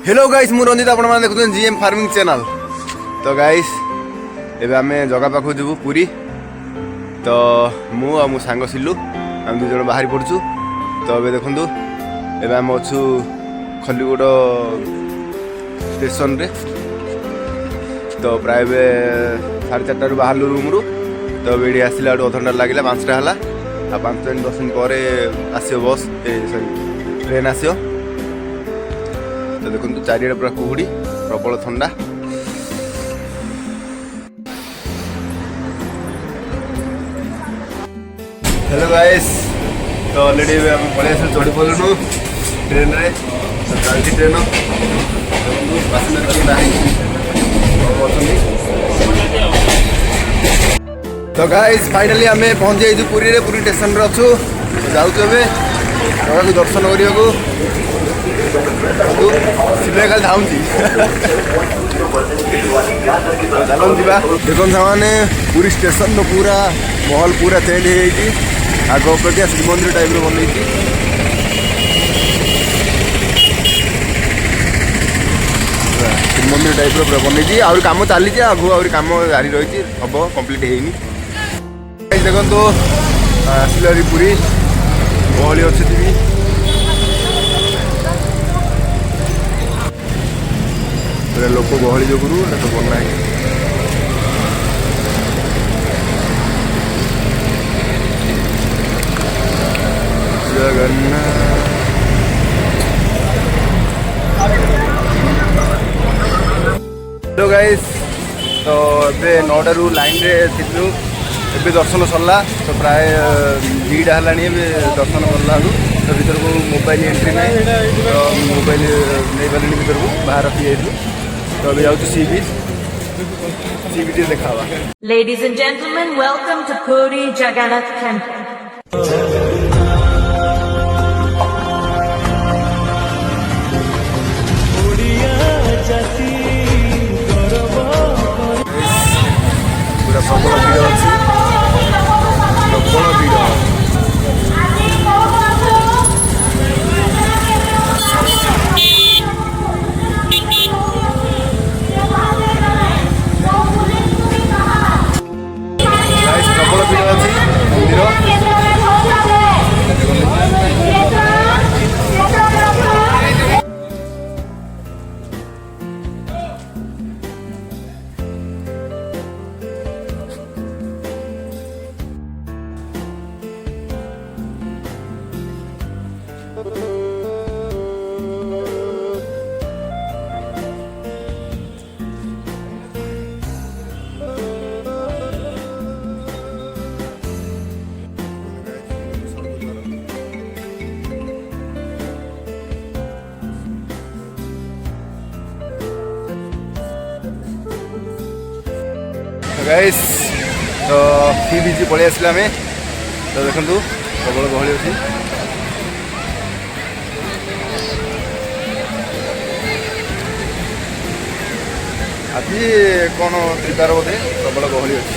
Hello guys मु रंजित आपण माने देखुछन जीएम फार्मिंग चैनल। तो गाइस एबे आमे जगह पाखु जबु पुरी। तो मु आ मु सांग सिल्लू हम दु जण बाहरी पड़छु। तो एबे देखंतु एबे हम अछु खलीगुड़ स्टेशन रे। तो प्राय 4:30 रु बाहर रूम रु। तो एडी आसिला अध घंटा लागिला 5टा हला आ 5 दिन 10 दिन पर आसियो बस सॉरी ट्रेन आसियो। तो देखो चारिड़े पूरा कुहुड़ी प्रबल ठंडा। हेलो गाइस तो ऑलरेडी हम पड़े चढ़ी पड़ू ट्रेन रे। तो चलती ट्रेन तो गाइस फाइनली आम पहुंच जाइए पुरी रे। पुरी स्टेशन रे अच्छु जाऊँ जगह दर्शन करने को सिले खाली धाऊँ चलन जा देखो सामने पूरी स्टेशन तो पूरा महल पूरा चेंज हो आग अपेक्षा श्रीमंदिर टाइप बन श्रीमंदिर टाइप पूरा बन आम कम चली आगू आम जारी रही हम कम्प्लीट है। देखो आसिल पुरी गहली अच्छी लोक गहली जो सब बना जगन्नाथ। हेलो गाइस तो ए 9टा रु लाइन रे थिलु ए दर्शन सरला। तो प्राय 2टा है दर्शन करला। तो भीतर को मोबाइल एंट्री ना तो मोबाइल नहीं पारे भीतर को बाहर रखी जाइलु। तो अभी जाऊँ सी बीच देखा। Ladies and gentlemen, welcome to Puri Jagannath Temple. पूरा प्रबल भिड़ अच्छी प्रबल भिड़। प्रबल भिड़ अच्छी मंदिर। गाइस तो सी बीच पलि आसला आम। तो देखु प्रबल गहली अच्छी आज कौन त्रिकार बोधे प्रबल गहली अच्छी।